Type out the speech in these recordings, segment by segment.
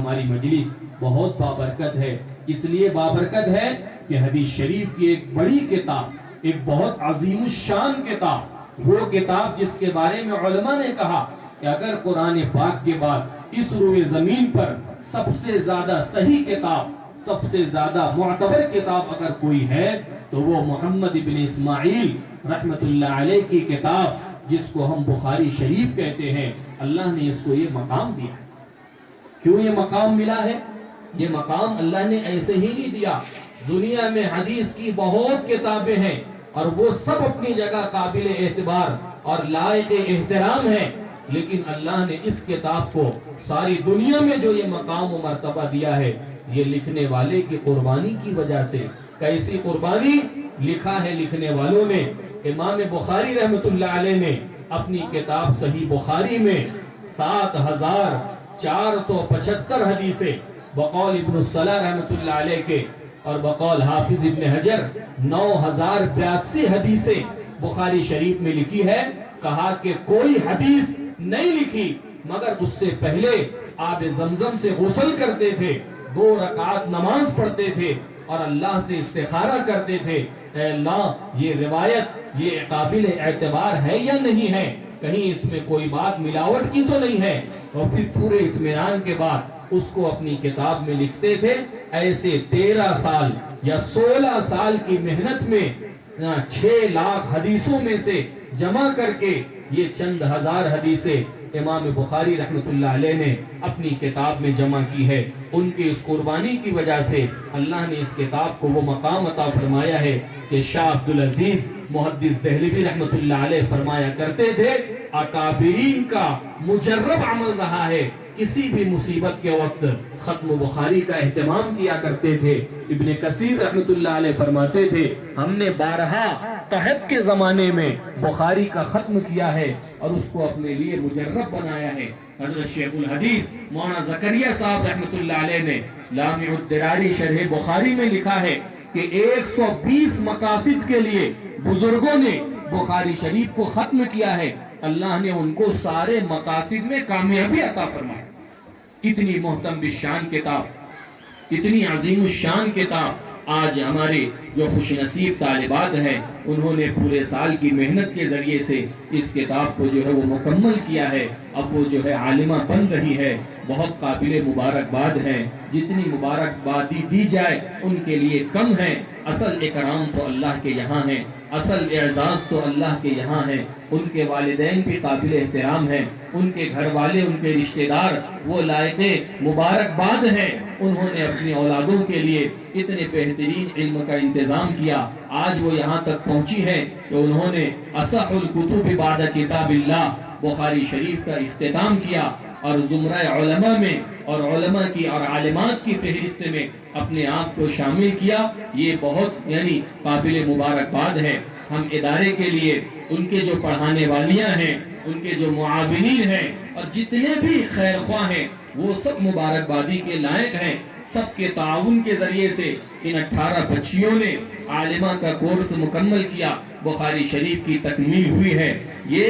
ہماری مجلس بہت بابرکت ہے، اس لیے بابرکت ہے کہ حدیث شریف کی ایک بڑی کتاب، ایک بہت عظیم الشان کتاب، وہ کتاب جس کے بارے میں علماء نے کہا کہ اگر قرآن پاک کے بعد اس روئے زمین پر سب سے زیادہ صحیح کتاب، سب سے زیادہ معتبر کتاب اگر کوئی ہے تو وہ محمد ابن اسماعیل رحمت اللہ علیہ کی کتاب، جس کو ہم بخاری شریف کہتے ہیں، اللہ نے اس کو یہ مقام دیا ہے۔ کیوں یہ مقام ملا ہے؟ یہ مقام اللہ نے ایسے ہی نہیں دیا۔ دنیا میں حدیث کی بہت کتابیں ہیں اور وہ سب اپنی جگہ قابل اعتبار اور لائق احترام ہیں، لیکن اللہ نے اس کتاب کو ساری دنیا میں جو یہ مقام و مرتبہ دیا ہے، یہ لکھنے والے کی قربانی کی وجہ سے۔ کیسی قربانی؟ لکھا ہے لکھنے والوں نے، امام بخاری رحمت اللہ علیہ نے اپنی کتاب صحیح بخاری میں 7475 حدیثیں بقول ابن الصلاح رحمت اللہ علیہ کے اور بقول حافظ ابن حجر 9082 حدیثیں بخاری شریف میں لکھی ہے۔ کہا کہ کوئی حدیث نہیں لکھی مگر اس سے پہلے آب زمزم سے غسل کرتے تھے، 2 رکعت نماز پڑھتے تھے اور اللہ سے استخارہ کرتے تھے، اے اللہ یہ روایت یہ قابل اعتبار ہے یا نہیں ہے، کہیں اس میں کوئی بات ملاوٹ کی تو نہیں ہے، اور پھر پورے اطمینان کے بعد اس کو اپنی کتاب میں لکھتے تھے۔ ایسے 13 سال یا 16 سال کی محنت میں 6 لاکھ حدیثوں میں سے جمع کر کے یہ چند ہزار حدیثیں امام بخاری رحمت اللہ علیہ نے اپنی کتاب میں جمع کی ہے۔ ان کی اس قربانی کی وجہ سے اللہ نے اس کتاب کو وہ مقام عطا فرمایا ہے کہ شاہ عبدالعزیز محدث دہلوی رحمت اللہ علیہ فرمایا کرتے تھے، اکابرین کا مجرب عمل رہا ہے، کسی بھی مصیبت کے وقت ختم بخاری کا اہتمام کیا کرتے تھے۔ ابن کثیر رحمت اللہ علیہ فرماتے تھے، ہم نے 12 قحط کے زمانے میں بخاری کا ختم کیا ہے اور اس کو اپنے لیے مجرب بنایا ہے۔ حضرت شیخ الحدیث مولانا زکریا صاحب رحمت اللہ علیہ نے لامع الدراری شرح بخاری میں لکھا ہے کہ 120 مقاصد کے لیے بزرگوں نے بخاری شریف کو ختم کیا ہے، اللہ نے ان کو سارے مقاصد میں کامیابی عطا فرمائی۔ اتنی محترم بالشان کتاب، اتنی عظیم الشان کتاب، آج ہمارے جو خوش نصیب طالبات ہیں انہوں نے پورے سال کی محنت کے ذریعے سے اس کتاب کو جو ہے وہ مکمل کیا ہے، اب وہ جو ہے عالمہ بن رہی ہے، بہت قابل مبارکباد ہے۔ جتنی مبارکبادی دی جائے ان کے لیے کم ہے، اصل اکرام تو اللہ کے یہاں ہے، اصل اعزاز تو اللہ کے یہاں ہے۔ ان کے والدین بھی قابل احترام ہیں، ان کے گھر والے، ان کے رشتہ دار وہ لائق مبارکباد ہیں، انہوں نے اپنی اولادوں کے لیے اتنے بہترین علم کا انتظام کیا۔ آج وہ یہاں تک پہنچی ہے کہ انہوں نے اصح الکتب بعد کتاب اللہ بخاری شریف کا اختتام کیا اور زمرہ علماء میں اور علماء کی اور عالمات کی فہرست میں اپنے آپ کو شامل کیا۔ یہ بہت قابل مبارکباد ہے۔ ہم ادارے کے لیے ان کے جو پڑھانے والیاں ہیں، ان کے جو معاونین ہیں اور جتنے بھی خیر خواہ ہیں وہ سب مبارکبادی کے لائق ہیں۔ سب کے تعاون کے ذریعے سے ان 18 بچیوں نے عالمہ کا کورس مکمل کیا، بخاری شریف کی تکمیل ہوئی ہے۔ یہ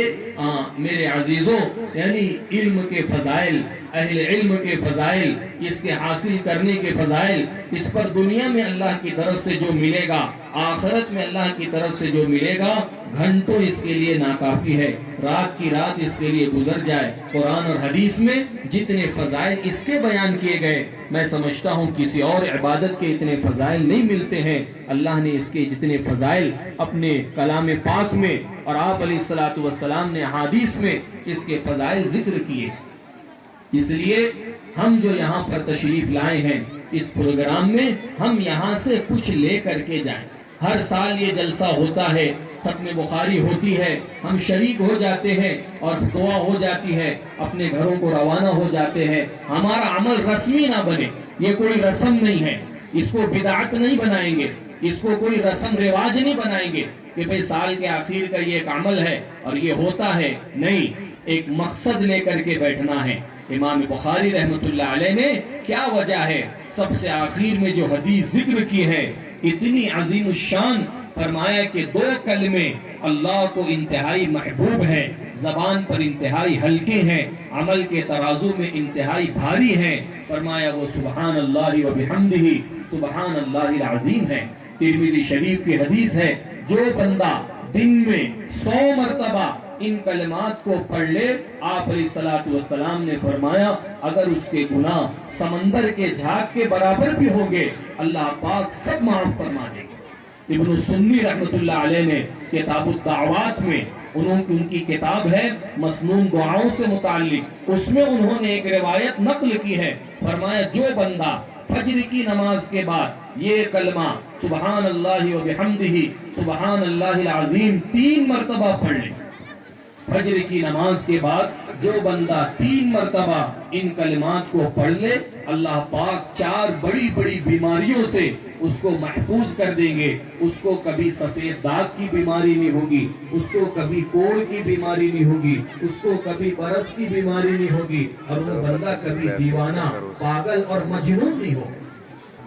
میرے عزیزوں علم کے فضائل، اہل علم کے فضائل، اس کے حاصل کرنے کے فضائل، اس پر دنیا میں اللہ کی طرف سے جو ملے گا، آخرت میں اللہ کی طرف سے جو ملے گا، گھنٹوں اس کے لیے ناکافی ہے، رات کی رات اس کے لیے گزر جائے۔ قرآن اور حدیث میں جتنے فضائل اس کے بیان کیے گئے، میں سمجھتا ہوں کسی اور عبادت کے اتنے فضائل نہیں ملتے ہیں۔ اللہ نے اس کے جتنے فضائل اپنے کلام پاک میں اور آپ علیہ الصلوۃ والسلام نے حدیث میں اس کے فضائل ذکر کیے۔ اس لیے ہم جو یہاں پر تشریف لائے ہیں اس پروگرام میں، ہم یہاں سے کچھ لے کر کے جائیں۔ ہر سال یہ جلسہ ہوتا ہے، ختم بخاری ہوتی ہے، ہم شریک ہو جاتے ہیں اور دعا ہو جاتی ہے، اپنے گھروں کو روانہ ہو جاتے ہیں۔ ہمارا عمل رسمی نہ بنے، یہ کوئی رسم نہیں ہے، اس کو بدعت نہیں بنائیں گے، اس کو کوئی رسم رواج نہیں بنائیں گے کہ بھئی سال کے آخر کا یہ ایک عمل ہے اور یہ ہوتا ہے، نہیں، ایک مقصد لے کر کے بیٹھنا ہے۔ امام بخاری رحمت اللہ علیہ نے کیا وجہ ہے سب سے آخر میں جو حدیث ذکر کی ہے، اتنی عظیم الشان، فرمایا کہ 2 کلمے اللہ کو انتہائی محبوب ہیں، زبان پر انتہائی ہلکے ہیں، عمل کے ترازو میں انتہائی بھاری ہیں۔ فرمایا وہ سبحان اللہ و بحمدہ سبحان اللہ العظیم ہے۔ ترمذی شریف کی حدیث ہے، جو بندہ دن میں 100 مرتبہ ان کلمات کو پڑھ لے، آپ علیہ السلام نے فرمایا اگر اس کے گناہ سمندر کے جھاگ کے برابر بھی ہوں گے، اللہ پاک سب معاف فرما دے گے۔ ابن سنی رحمت اللہ علیہ نے کتاب الدعوات میں ان کی کتاب ہے مسنون دعاؤں سے متعلق، اس میں انہوں نے ایک روایت نقل کی ہے۔ فرمایا جو بندہ فجر کی نماز کے بعد یہ کلمہ سبحان اللہ و بحمدہ سبحان اللہ العظیم 3 مرتبہ پڑھ لے، فجر کی نماز کے بعد جو بندہ 3 مرتبہ ان کلمات کو پڑھ لے، اللہ پاک 4 بڑی بڑی بیماریوں سے اس کو محفوظ کر دیں گے۔ اس کو کبھی سفید داغ کی بیماری نہیں ہوگی، اس کو کبھی کوڑ کی بیماری نہیں ہوگی، اس کو کبھی برس کی بیماری نہیں ہوگی، اور وہ بندہ کبھی دیوانہ، پاگل اور مجنون نہیں ہوگا۔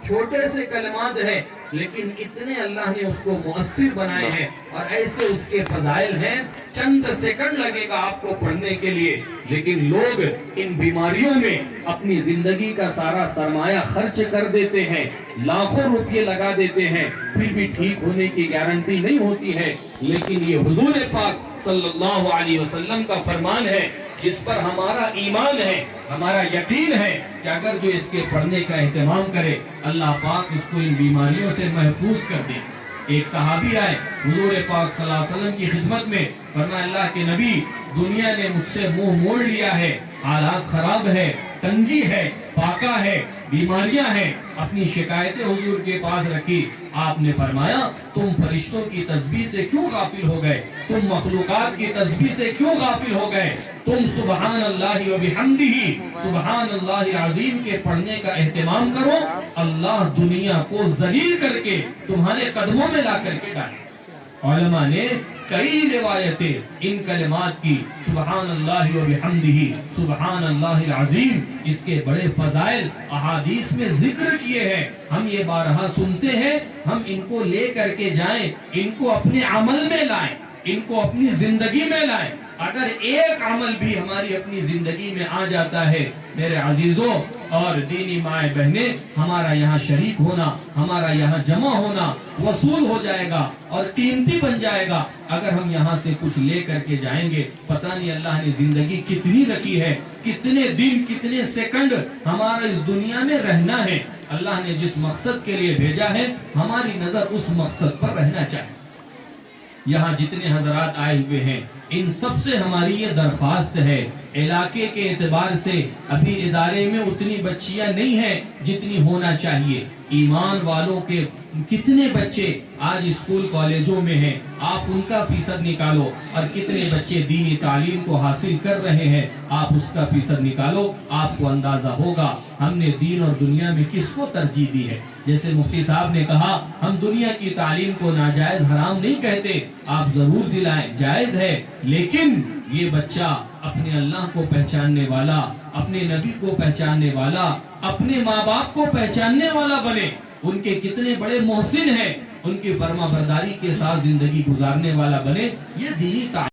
چھوٹے سے کلمات ہیں لیکن اتنے اللہ نے اس کو مؤثر بنائے ہیں، اور ایسے اس کے فضائل ہیں، چند سیکنڈ لگے گا آپ کو پڑھنے کے لیے، لیکن لوگ ان بیماریوں میں اپنی زندگی کا سارا سرمایہ خرچ کر دیتے ہیں، لاکھوں روپے لگا دیتے ہیں، پھر بھی ٹھیک ہونے کی گارنٹی نہیں ہوتی ہے۔ لیکن یہ حضور پاک صلی اللہ علیہ وسلم کا فرمان ہے، جس پر ہمارا ایمان ہے، ہمارا یقین ہے کہ اگر جو اس کے پڑھنے کا اہتمام کرے، اللہ پاک اس کو ان بیماریوں سے محفوظ کر دے۔ ایک صحابی آئے حضور پاک صلی اللہ علیہ وسلم کی خدمت میں، فرمایا اللہ کے نبی، دنیا نے مجھ سے منہ موڑ لیا ہے، حالات خراب ہے، تنگی ہے، فاقہ ہے، بیماریاں ہیں، اپنی شکایتیں حضور کے پاس رکھی۔ آپ نے فرمایا تم فرشتوں کی تسبیح سے کیوں غافل ہو گئے، تم مخلوقات کی تسبیح سے کیوں غافل ہو گئے، تم سبحان اللہ و بحمدہ سبحان اللہ العظیم کے پڑھنے کا اہتمام کرو، اللہ دنیا کو ذلیل کر کے تمہارے قدموں میں لا کر کے ڈالے۔ علماء نے کئی روایتیں ان کلمات کی، سبحان اللہ و بحمدہ سبحان اللہ العظیم، اس کے بڑے فضائل احادیث میں ذکر کیے ہیں۔ ہم یہ بارہا سنتے ہیں، ہم ان کو لے کر کے جائیں، ان کو اپنے عمل میں لائیں، ان کو اپنی زندگی میں لائیں۔ اگر ایک عمل بھی ہماری اپنی زندگی میں آ جاتا ہے، میرے عزیزوں اور دینی مائیں بہنیں، ہمارا یہاں شریک ہونا، ہمارا یہاں جمع ہونا وصول ہو جائے گا اور قیمتی بن جائے گا۔ اگر ہم یہاں سے کچھ لے کر کے جائیں گے، پتہ نہیں اللہ نے زندگی کتنی رکھی ہے، کتنے دن کتنے سیکنڈ ہمارا اس دنیا میں رہنا ہے۔ اللہ نے جس مقصد کے لیے بھیجا ہے، ہماری نظر اس مقصد پر رہنا چاہیے۔ یہاں جتنے حضرات آئے ہوئے ہیں، ان سب سے ہماری یہ درخواست ہے، علاقے کے اعتبار سے ابھی ادارے میں اتنی بچیاں نہیں ہیں جتنی ہونا چاہیے۔ ایمان والوں کے کتنے بچے آج اسکول کالجوں میں ہیں، آپ ان کا فیصد نکالو، اور کتنے بچے دینی تعلیم کو حاصل کر رہے ہیں، آپ اس کا فیصد نکالو، آپ کو اندازہ ہوگا ہم نے دین اور دنیا میں کس کو ترجیح دی ہے۔ جیسے مفتی صاحب نے کہا، ہم دنیا کی تعلیم کو ناجائز حرام نہیں کہتے، آپ ضرور دلائیں، جائز ہے، لیکن یہ بچہ اپنے اللہ کو پہچاننے والا، اپنے نبی کو پہچاننے والا، اپنے ماں باپ کو پہچاننے والا بنے، ان کے کتنے بڑے محسن ہیں، ان کی فرما برداری کے ساتھ زندگی گزارنے والا بنے، یہ دینی تعلیم